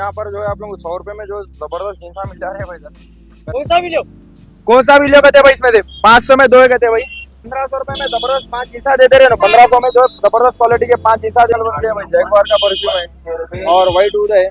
यहाँ पर जो है आप लोग 100 रुपए में जो जबरदस्त जींसा मिल जा रहे हैं भाई सर। कौन सा वीडियो? कौन सा वीडियो कहते हैं भाई इसमें से 500 में 2 कहते हैं भाई। 1500 रुपए में जबरदस्त 5 जींसा दे रहे हैं ना। 1500 में जो जबरदस्त क्वालिटी के 5 जींसा जल बनते हैं भाई। जैगवार का परफ्यूम है और व्हाइट वुड है।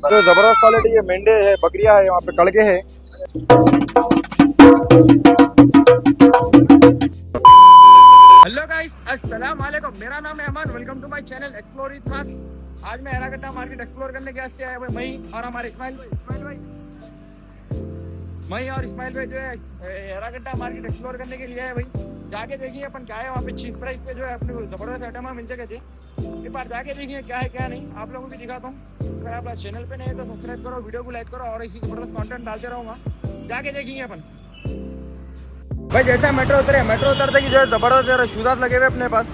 जो जबरदस्त क्वालिटी के मेंढे है, बकरियां है, वहाँ पे कड़के है। हेलो गाइस, अस्सलाम वालेकुम। मेरा नाम है Aman. Welcome to my channel explore with mass. आज मैं एरागड्डा मार्केट एक्सप्लोर करने के लिए आया हुआ मई और हमारे इस्माइल भाई मई और इस्माइल भाई जो है एरागड्डा मार्केट एक्सप्लोर करने के लिए आए भाई। जाके देखिए अपन क्या है वहाँ पे। चीप प्राइस पे जो है अपने को जबरदस्त आइटम मिल जाएगा जी। एक बार जाके देखिए क्या है क्या नहीं, आप लोगों को भी दिखाता हूँ। अगर आप चैनल पे नहीं है तो सब्सक्राइब करो, वीडियो को लाइक करो और इसी जबरदस्त कंटेंट डालते रहूँगा। जाके देखिए अपन भाई। जैसे मेट्रो उतरते की जो है जबरदस्त शूज लगे हुए अपने पास।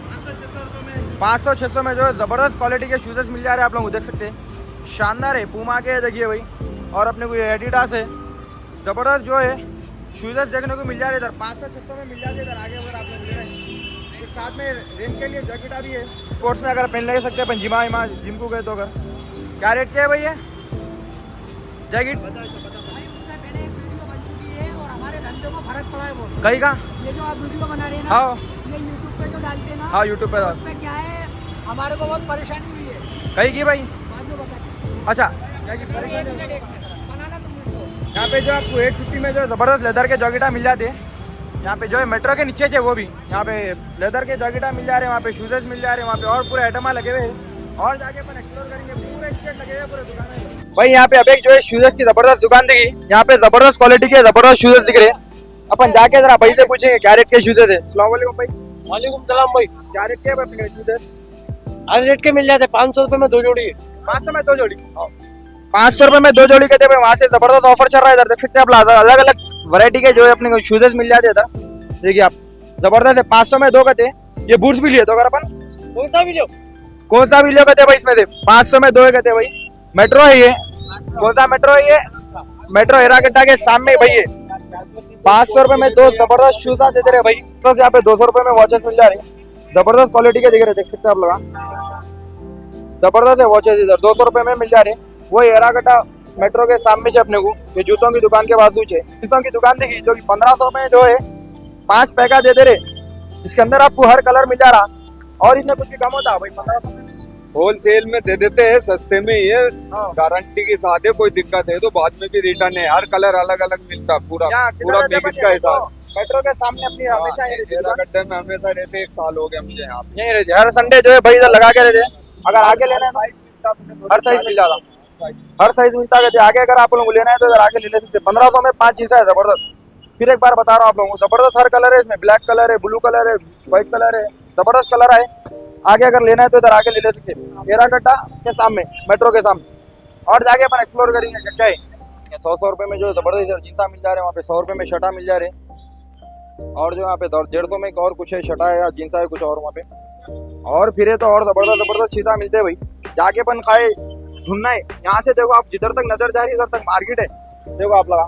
500-600 में जो है जबरदस्त क्वालिटी के शूज मिल जा रहे हैं। आप लोग देख सकते हैं, शानदार है। पूमा के देखिए भाई, और अपने को एडिडास है। जबरदस्त जो है शूज देखने को मिल जा रहे हैं इधर। 500-600 में मिल जाते हैं इधर। आगे अगर आप लोग ले रहे हैं तो साथ में रेन के लिए जैकेट भी है। स्पोर्ट्स में अगर पहन ले सकते हैं अपन, जिम को गए तो। अगर क्या रेट क्या है भाई ये जैकेट? फर्क पड़ा है वो कहीं का ये जो आप वीडियो बना रहे हैं ना, हाँ ये यूट्यूब पे जो डालते हैं ना, हाँ यूट्यूब पे उसमें क्या है हमारे को बहुत परेशानी हुई है। कहीं की भाई? बाद में बताते अच्छा, बनाना तुम वीडियो। यहाँ पे जो आपको 850 में जो जबरदस्त लेदर के जैकेटा मिल जाते हैं। यहाँ पे जो है मेट्रो के नीचे है वो भी। यहाँ पे लेदर के जैकेटा मिल जा रहे हैं, वहाँ पे शूजेस मिल जा रहे हैं, वहाँ पे और पूरे आइटम लगे हुए हैं। और जाके अपन एक्सप्लोर करेंगे। पूरे स्टेट लगे हुए पूरे दुकान भाई। यहाँ पे अभी जो है शूजेस की जबरदस्त दुकान दिखी। यहाँ पे जबरदस्त क्वालिटी के जबरदस्त शूजेस दिख रहे हैं। अपन जाके जरा भाई से पूछेंगे क्या रेट के शूजेस है। अस्सलाम वालेकुम भाई। वालेकुम सलाम भाई। क्या रेट के है शूजेस? हर रेट के मिल जाते 500 रुपए में 2 जोड़ी है। 500 में 2 जोड़ी। 500 रुपए में 2 जोड़ी कहते हैं। वहाँ से जबरदस्त ऑफर चल रहा है इधर। देख सकते हैं आप, अलग अलग वैरायटी के जो है अपने शूजेस मिल जाते हैं इधर। देखिए आप, जबरदस्त है। 500 में 2 कहते हैं। ये बूट्स भी लिए तो अगर अपन कौन सा वीडियो? कौन सा वीडियो कहते हैं भाई इसमें से 500 में 2 कहते हैं भाई। मेट्रो है ये। कौन सा मेट्रो है ये? मेट्रो एरागड्डा के सामने भाई है। 500 रुपए में 2 जबरदस्त शूज देते रहे भाई। तो यहाँ पे 200 रुपए में वॉचेस मिल जा रही है। जबरदस्त क्वालिटी के दिख रहे, देख सकते हैं आप लोग। जबरदस्त है वॉचेस इधर 200 रुपए में मिल जा रहे। वो एरागड्डा मेट्रो के सामने से अपने को ये जूतों की दुकान के बाजू है जींसों की दुकान देखी, जो कि 1500 में जो है 5 पैका देते रहे। इसके अंदर आपको हर कलर मिल जा रहा और इसमें कुछ भी कम होता है भाई। 1500 में होलसेल में दे देते हैं, सस्ते में ये हाँ। गारंटी के साथ है। कोई दिक्कत है तो बाद में भी रिटर्न है। हर कलर अलग अलग मिलता, पूरा पूरा पैकेट का हिसाब। मेट्रो के सामने अपनी हमेशा ही रहती है दुकान। गड्ढे में हमेशा रहते, 1 साल हो गया मुझे यहाँ पे। यही रहती है। हर संडे जो है भाई इधर लगा के रहते हैं। अगर आगे लेना है तो हर साइज मिल जाएगा। हर साइज मिलता है। आगे अगर आप लोगों को लेना है तो इधर आगे ले सकते हैं। 1500 में 5 जींसा है जबरदस्त। फिर एक बार बता रहा हूँ आप लोगों को, जबरदस्त हर कलर है इसमें। ब्लैक कलर है, ब्लू कलर है, व्हाइट कलर है, जबरदस्त कलर है। आगे अगर लेना है तो इधर आगे ले सकते हैं। एरागड्डा के सामने, मेट्रो के सामने। और जाके अपन एक्सप्लोर करेंगे क्या क्या है। 100 रुपए में जो जबरदस्त जींसा मिल जा रहे हैं, वहाँ पे 100 रुपए में शर्टा मिल जा रहे हैं। और जो यहाँ पे 150 में एक और कुछ है, शर्टा है या जींसा है कुछ और वहाँ पे। और फिर तो और जबरदस्त चीज़ा मिलते हैं भाई। जाके अपन खाए ढूंढना है। यहाँ से देखो आप, जिधर तक नजर जा रही है उधर तक मार्केट है। देखो आप लगा,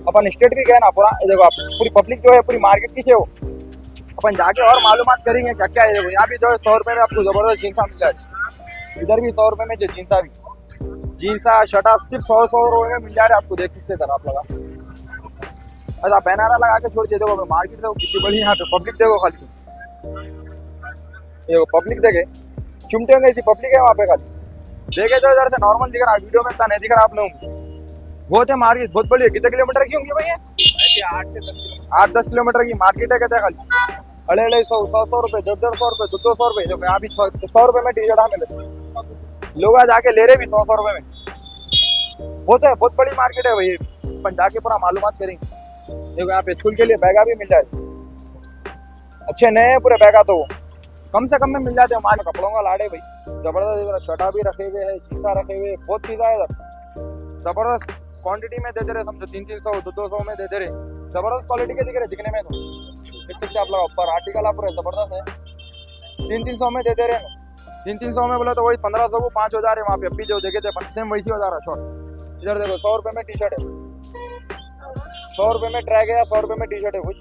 अपन स्टेट भी गए ना पूरा। देखो आप, पूरी पब्लिक जो है पूरी मार्केट की है वो। अपन जाके और मालूमात करेंगे क्या क्या है। देखो यहाँ भी जो है 100 रुपए में आपको जबरदस्त जींसा मिल जाए। इधर भी 100 रुपए में जींसा भी, जींसा शर्टा सिर्फ 100 रुपए में मिल जा रहे हैं आपको। देख सकते हैं आप लगा। अच्छा बैनर लगा के छोड़ दिए। देखो मार्केट देखो कितनी बड़ी। यहाँ पे पब्लिक देखो खाली। देखो पब्लिक देखे, चुमटे होंगे ऐसी पब्लिक है वहाँ पे खाली। देखे तो इधर से नॉर्मल दिख रहा है, वीडियो में इतना नहीं दिख रहा आप लोगों को। बहुत है मार्केट, बहुत बड़ी है। कितने किलोमीटर की होंगी भैया? 8-10 किलोमीटर की मार्केट है कहते हैं खाली। अड़े 100 रुपए, 150 रुपए, 200 रुपए। देखो यहाँ भी 100 रुपए में टी शर्ट मिले। लोग जाके ले रहे भी 100 रुपए में। बहुत है, बहुत बड़ी मार्केट है भाई। अपन जाके पूरा मालूमात करेंगे। देखो यहाँ पे स्कूल के लिए बैगा भी मिल जाए। अच्छे नए पूरे बैगा तो वो कम से कम में मिल जाते हैं। हमारे कपड़ों का लाड़े भाई। जबरदस्त इधर शर्टा भी रखे हुए है, जींसा रखे हुए, बहुत चीज़ है इधर। जबरदस्त क्वांटिटी में दे दे रहे, समझो 300-300, 200 में दे दे रहे। जबरदस्त क्वालिटी के दिख रहे दिखने में। तो देख सकते हैं आप लोग ऊपर आर्टिकल आप पूरे जबरदस्त है। 300-300 में दे दे रहे। 300 में बोले तो वही 1500 को 5 हो जा रहे। वहाँ पे अभी जो देखे थे सेम वैसी हो जा रहा शॉर्ट। इधर देखो 100 रुपए में टी शर्ट है, 100 रुपए में ट्रैक है या 100 रुपए में टी शर्ट है कुछ।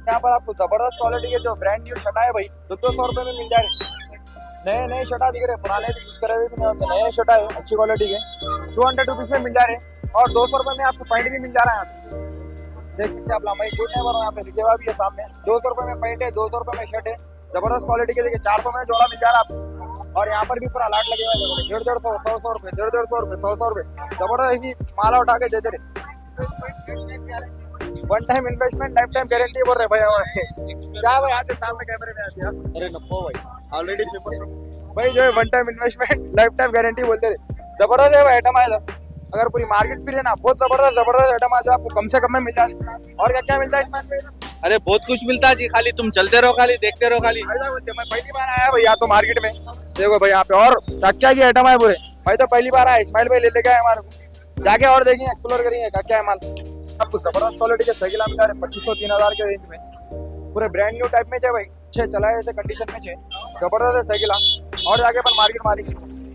यहाँ पर आपको जबरदस्त क्वालिटी के जो ब्रांड न्यू शर्ट है भाई 200 रुपए में मिल जा रहे। नए नए शर्ट दिख रहे, पुराने भी यूज करे हुए भी नहीं होते, नए शर्ट है अच्छी क्वालिटी के 200 रुपीज में मिल जा रहे और 200 रुपए में आपको पैंट भी मिल जा रहा है। यहाँ पे देख सकते हैं आप, लंबाई फुट है और यहाँ पे लिखे हुआ भी है सामने। 200 रुपए में पैंट है, 200 रुपए में शर्ट है, जबरदस्त क्वालिटी के। देखिए 400 में जोड़ा मिल जा रहा है आपको। और यहाँ पर भी पूरा लाट लगे हुए हैं, 150 100 रुपए, 150 रुपए, 100 रुपए, जबरदस्त ऐसी माला उठा के देते रहे। One time investment life time guarantee बोल रहे भैया क्या भाई, यहाँ से सामने कैमरे में आती है। अरे नको भाई, ऑलरेडी भाई जो है one time investment life time guarantee बोलते रहे। जबरदस्त है भाई आइटम है इधर। अगर पूरी मार्केट फिर है ना, बहुत जबरदस्त आइटम है जो आपको कम से कम में मिल जाए। और क्या क्या मिलता है इसमें? अरे बहुत कुछ मिलता है जी, खाली तुम चलते रहो, खाली देखते रहो खाली। ऐसा बोलते, मैं पहली बार आया भैया तो मार्केट में। देखो भाई यहाँ पे और क्या की आइटम है पूरे। भाई तो पहली बार आया, इस्माइल भाई ले लेके आए हमारे को। जाके और देखेंगे, एक्सप्लोर करेंगे क्या क्या है माल। आपको जबरदस्त क्वालिटी के साइकिल मिल रहे 2500-3000 के रेंज में, पूरे ब्रांड न्यू टाइप में है भाई, अच्छे चलाए ऐसे कंडीशन में छे, जबरदस्त है साइकिल। और जाके अपन मार्केट मारेंगे।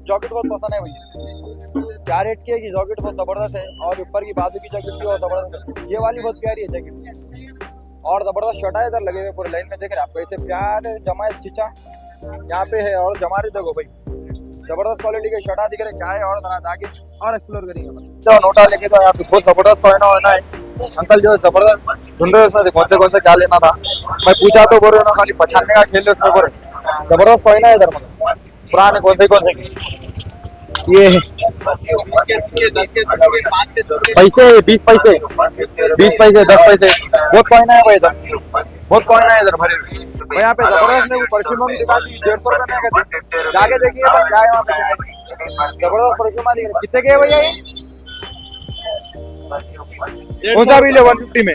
जॉकेट बहुत पसंद है भैया, क्या रेट की है कि जॉकेट बहुत जबरदस्त है। और ऊपर की बाजू की जैकेट भी बहुत जबरदस्त है, ये वाली बहुत प्यारी है जैकेट। और जबरदस्त शर्ट है इधर लगे हुए पूरे लाइन में, देख रहे आपको ऐसे प्यार जमा चिचा यहाँ पे है। और जमा रही देखो भाई, जबरदस्त क्वालिटी के शर्ट दिख रहे क्या है। और जरा जाके और एक्सप्लोर करेंगे। तो नोटा लेके तो यहाँ पे बहुत जबरदस्त पहना होना है। अंकल जो जबरदस्त ढूंढ रहे उसमें कौन से क्या लेना था। मैं पूछा तो बोल रहे हो ना, खाली पछाड़ने का खेल है उसमें बोल रहे। जबरदस्त पहना है इधर, मतलब पुराने कौन से ये पैसे 20 पैसे 20 पैसे 10 पैसे बहुत कॉइन है भाई इधर, बहुत कॉइन है इधर भरे। भाई यहाँ पे जबरदस्त में परफ्यूम भी दिखा दी 150 रुपए में कहते, जाके देखिए क्या है वहाँ पे। जबरदस्त परफ्यूम दिख रहे, कितने के है भैया ये? कौन सा भी ले 150 में,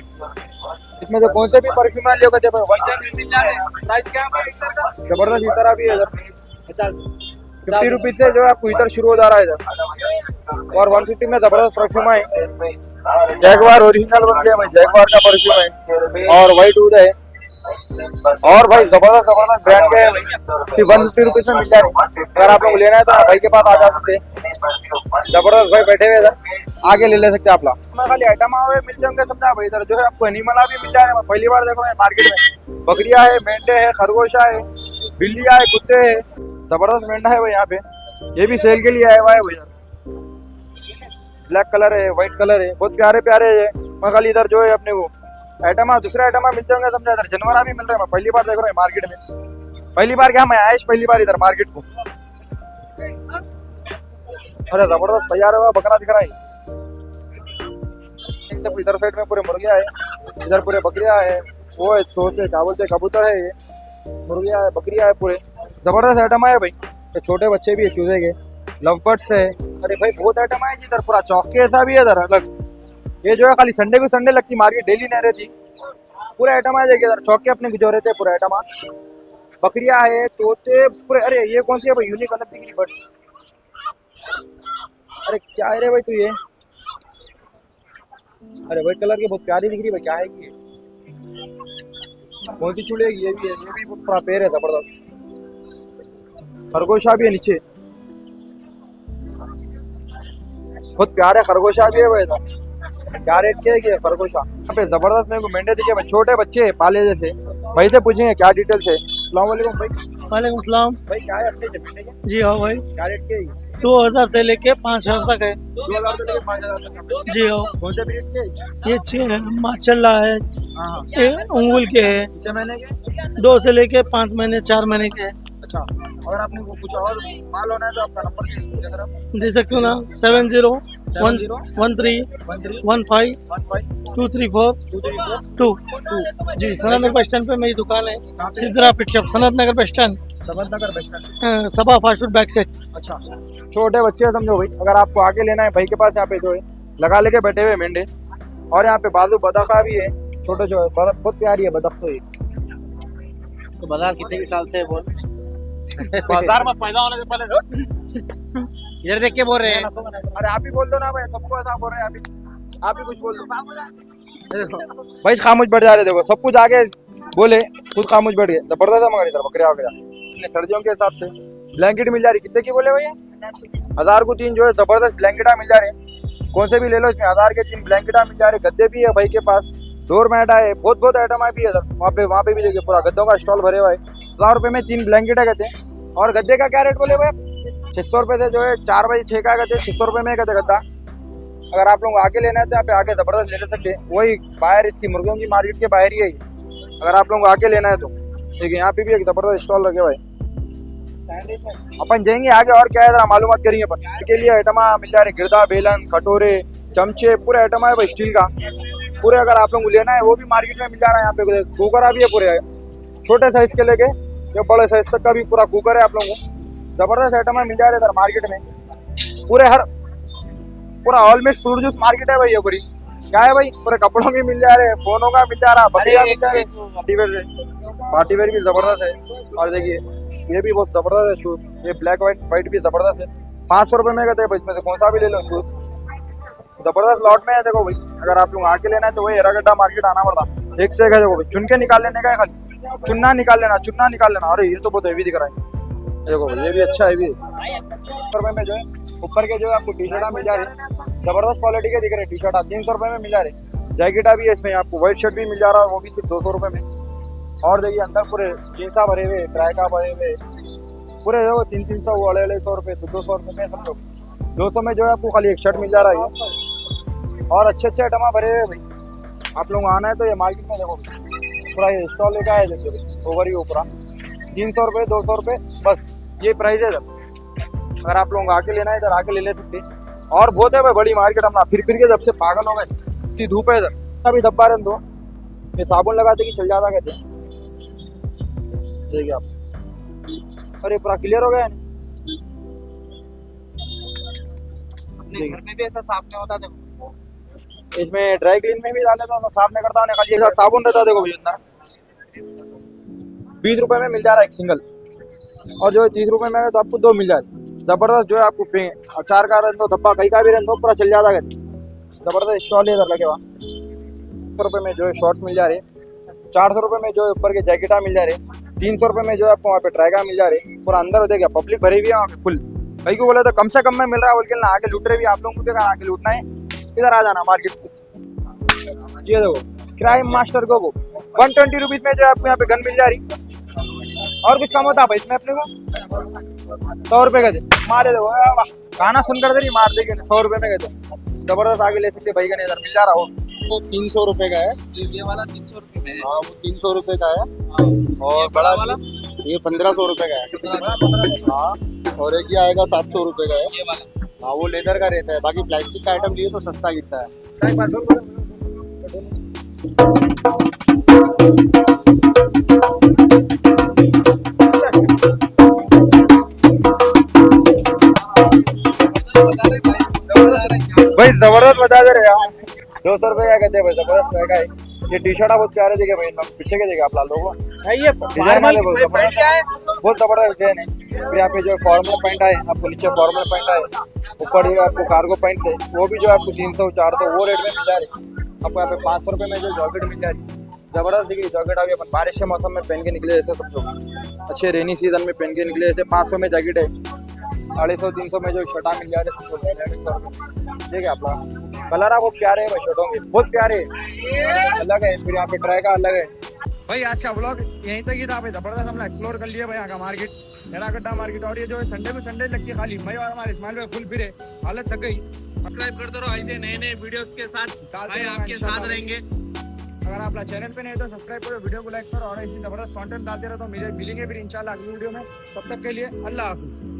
इसमें से कौन से भी परफ्यूम लियो कहते भाई 110 मिल जा रहे। प्राइस क्या है इधर का? जबरदस्त इधर भी है इधर 50 रुपीज से जो है आपको इधर शुरू हो जा रहा है इधर। और 150 में जबरदस्त परफ्यूम है, जैगवार ओरिजिनल बन गया भाई, जैगवार का परफ्यूम है। और व्हाइट वुड है, और भाई जबरदस्त ब्रांड के है भाई, सिर्फ 150 रुपीज में मिल जा रहे। अगर आप लोग लेना है तो भाई के पास आ जा सकते हैं। जबरदस्त भाई बैठे हुए इधर, आगे ले सकते हैं आप लोग। खाली आइटम हुए मिलते होंगे समझा भाई। इधर जो है आपको एनिमल भी मिल जा रहे हैं, पहली बार देख रहा हूँ मार्केट में। बकरिया है, मेंढे है, खरगोशा है, बिल्लिया है, कुत्ते है, जबरदस्त मेंढा है भाई यहाँ पे। ये भी सेल के लिए आया हुआ है भैया, ब्लैक कलर है, व्हाइट कलर है, बहुत प्यारे प्यारे है। मैं खाली इधर जो है अपने को आइटम दूसरे आइटम मिलते होंगे समझा। इधर जानवर भी मिल रहे हैं, मैं पहली बार देख रहा हूँ मार्केट में। पहली बार क्या, मैं आया पहली बार इधर मार्केट को। अरे जबरदस्त तैयार हुआ बकरा दिख रहा है। इधर साइड में पूरे मुर्गिया है, इधर पूरे बकरिया है, वो है तोते क्या बोलते कबूतर है, ये मुर्गिया है, बकरिया है, पूरे जबरदस्त आइटम है भाई। तो छोटे बच्चे भी है चूजे के, लव बर्ड्स है। अरे भाई बहुत आइटम है इधर, पूरा चौक के ऐसा भी है इधर अलग। ये जो है खाली संडे को संडे लगती मार्केट, डेली नहीं रहती। पूरे आइटम है देखिए इधर, चौक के अपने जो रहते हैं पूरे आइटम। बकरिया है, तोते पूरे। अरे ये कौन सी है भाई, यूनिक अलग दिख रही बर्ड। अरे क्या है रे भाई तू ये, अरे व्हाइट कलर की बहुत प्यारी दिख रही भाई, क्या है ये, कौन सी चुड़ेगी? ये भी है, ये भी पूरा पेड़ है जबरदस्त। खरगोशा भी है नीचे, बहुत प्यारे खरगोशा भी है भाई इधर। क्या रेट के है खरगोशा? यहाँ पे जबरदस्त मेरे को मेंढे दिखे भाई, छोटे बच्चे पाले जैसे। भाई से पूछेंगे क्या डिटेल्स है। अस्सलाम वालेकुम भाई। वालेकुम सलाम। भाई क्या है अपने मेंढे के? जी हाँ भाई, क्या रेट के है? 2000 से लेके 5000 तक है। 2000 से लेकर 5000 तक। जी हाँ, कौन से ब्रीड के? ये माशाल्लाह है, हाँ, ये अंगुल के है, कितने महीने के? 2 से लेके 5 महीने 4 महीने के है। अच्छा, अगर आपने को कुछ और माल होना है तो आपका नंबर दे दीजिए सर आप। दे सकते हो ना, 701315234234 जी। सनत नगर बस स्टैंड पे मेरी दुकान है, सिद्धरा पिट शॉप, सनत नगर बस स्टैंड, नगर बस स्टैंड। सबा फास्ट फूड बैक सेट। अच्छा, छोटे बच्चे समझो भाई, अगर आपको आगे लेना है भाई के पास, यहाँ पे जो है लगा लेके बैठे हुए मेंढे। और यहाँ पे बाजू बदखा भी है, छोटे छोटे, बहुत प्यारी है बदख। तो ये तो बाजार कितने की साल से है बोल? बाजार में पैदा होने से पहले इधर देख के बोल रहे हैं। अरे आप ही बोल दो ना भाई, सबको ऐसा बोल रहे हैं आप ही कुछ बोल दो भाई। खामोश बैठ जा रहे, देखो सब कुछ आगे बोले, खुद खामोश बैठ गए। जबरदस्त है मगर इधर बकरिया वगैरह सर्दियों के हिसाब से। ब्लैंकेट मिल जा रही, कितने की बोले भैया? 1000 को 3 जो है जबरदस्त ब्लैंकेटा मिल जा रहे। कौन से भी ले लो, इसमें 1000 के 3 ब्लैंकेटा मिल जा रहे। गद्दे भी है भाई के पास, डोर मैट है, बहुत आइटम है भी है। वहाँ पे भी देखिए पूरा गद्दों का स्टॉल भरे हुआ है। 1000 रुपए में 3 ब्लैंकेट है कहते हैं। और गद्दे का क्या रेट बोले भाई? 600 रुपए से जो है 4x6 का गद्दे 600 रुपए में गद्दे गद्दा। अगर आप लोग आगे लेना है तो यहाँ पे आगे जबरदस्त ले सकते हैं। वही बाहर इसकी मुर्गियों की मार्केट के बाहर ही है ये। अगर आप लोग आगे लेना है तो ठीक है। यहाँ पे भी एक जबरदस्त स्टॉल लगे भाई। अपन जाएंगे आगे और क्या है जरा मालूमात करेंगे। अपन के लिए आइटम मिल जा रहे, गिरदा, बेलन, कटोरे, चमचे, पूरे आइटम है भाई स्टील का पूरे। अगर आप लोग लेना है वो भी मार्केट में मिल जा रहा है। यहाँ पे कुकर भी है पूरे, छोटे साइज के लेके जो बड़े साइज तक का भी पूरा कुकर है। आप लोगों को जबरदस्त आइटम मिल जा रहे इधर मार्केट में पूरे। हर पूरा all mix fruit juice market है भाई ये पूरी। क्या है भाई, पूरे कपड़ों की मिल जा रहे, फोनों का मिल जा रहा, बकरियां मिल जा रहे, पार्टी वेयर भी जबरदस्त है। और देखिए ये भी बहुत जबरदस्त है शूज, ये ब्लैक वाइट भी जबरदस्त है। 500 रुपए में कहते हैं भाई, इसमें से कौन सा भी ले लो शूज, जबरदस्त लॉट में है। देखो भाई अगर आप लोग आके लेना है तो वही एरागड्डा मार्केट आना पड़ता, एक से एक है। देखो भाई चुन के निकाल लेने का है, खाली चुन्ना निकाल लेना। अरे ये तो बहुत हैवी दिख रहा है, देखो ये भी अच्छा है। भी 300 रुपए में जो है ऊपर के जो है आपको टी शर्ट मिल जा रही, जबरदस्त क्वालिटी के दिख रहे टी शर्ट 300 रुपए में मिल जा रहे। जैकेटा भी है इसमें, आपको व्हाइट शर्ट भी मिल जा रहा है, वो भी सिर्फ 200 रुपए में। और देखिए अंदर पूरे जींसा भरे हुए, ट्राइका भरे हुए पूरे, देखो 300 वाले 100 रुपए 200 रुपए में सब लोग 200 में जो है आपको खाली एक शर्ट मिल जा रहा है। और अच्छे आइटम भरे हुए भाई। आप लोग आना है तो ये मार्केट में देखो पूरा ये स्टॉल लेकर आए, देखिए ओवर ही ऊपर 300 रुपए 200 रुपए बस ये प्राइस है इधर। अगर आप लोग आके लेना है इधर आके ले सकते। और बहुत है भाई बड़ी मार्केट, अपना फिर के जब से पागल हो गए, इतनी धूप है इधर। अभी डब्बा रन दो, ये साबुन लगाते कि चल जाता कहते हैं। देखिए आप, अरे पूरा क्लियर हो गया है। अपने घर में भी ऐसा साफ नहीं होता। देखो इसमें ड्राई क्लीन में भी डाले तो साफ नहीं करता, खाली ऐसा साबुन रहता है। देखो भैया 20 रुपए में मिल जा रहा है एक सिंगल, और जो है 30 रुपए में है तो आपको 2 मिल जाए। जबरदस्त जो है आपको अचार का रन दो, धब्बा कहीं का भी रन दो, पूरा चल जाता है। जबरदस्त स्टॉल इधर लगे हुआ। 100 रुपए में जो है शॉर्ट्स मिल जा रहे, 400 रुपए में जो है ऊपर के जैकेटा मिल जा रहे, 300 रुपए में जो है आपको वहाँ पे ट्राइका मिल जा रहे। पूरा अंदर हो जाएगा, पब्लिक भरी हुई है वहाँ पे फुल। कहीं को बोले तो कम से कम में मिल रहा है, बोल के ना आके लूट रहे भी। आप लोगों को देखा आके लूटना है इधर आ जाना मार्केट। ये देखो क्राइम मास्टर को 120 रुपीज में जो है आपको यहाँ पे गन मिल जा रही। और कुछ कम होता है भाई इसमें अपने को 100 रुपए का दे मारे। देखो गाना सुनकर दे मार देंगे 100 रुपए में कहते, जबरदस्त आगे ले सकते भाई का। इधर मिल जा रहा हो वो 300 रुपए का है। ये वाला 300 रुपए में है। हाँ वो 300 रुपए का है। और बड़ा वाला ये 1500 रुपए का है। हाँ और एक ये आएगा 700 रुपए का है। ये वाला हाँ वो लेदर का रहता है, बाकी प्लास्टिक का आइटम लिए तो सस्ता गिरता है। भाई जबरदस्त बता दे रहे यार। 200 रुपए का कहते हैं भाई, जबरदस्त रहेगा। ये टी शर्ट बहुत प्यारे देखे भाई, पीछे के देखे आप लाल लोगों ये डिजाइन वाले बहुत जबरदस्त डिजाइन है। फिर यहाँ पे जो फॉर्मल पैंट है, आपको नीचे फॉर्मल पैंट है, ऊपर जो आपको कार्गो पैंट है, वो भी जो आपको 300 400 वो रेट में मिल जा रही। आपको यहाँ पे 500 रुपए में जो जॉकेट मिल जा रही, जबरदस्त दिख रही जॉकेट। अभी अपन बारिश के मौसम में पहन के निकले जैसे सब लोग, अच्छे रेनी सीजन में पहन के निकले जैसे। 500 में जैकेट है, 250 300 में जो शर्टा मिल जा रहे हैं। ठीक है आपका कलर बहुत प्यारे है भाई, शर्टों के बहुत प्यारे अलग है। फिर यहाँ पे ट्राई का अलग है भाई। आज का ब्लॉग यहीं तक ही था भाई, जबरदस्त हमने एक्सप्लोर कर लिया भाई यहाँ का मार्केट, एरागड्डा मार्केट। और ये जो है संडे में संडे लगती है खाली, मैं और हमारे इस्माइल भाई फुल फिरे, हालत थक गई। सब्सक्राइब करते रहो ऐसे नए वीडियोस के साथ, भाई आपके साथ रहेंगे। अगर आप चैनल पे नहीं तो सब्सक्राइब करो, वीडियो को लाइक करो, और ऐसी जबरदस्त कंटेंट डालते रहो तो मिलेंगे फिर इंशाल्लाह अगली वीडियो में। तब तक के लिए अल्लाह हाफिज़।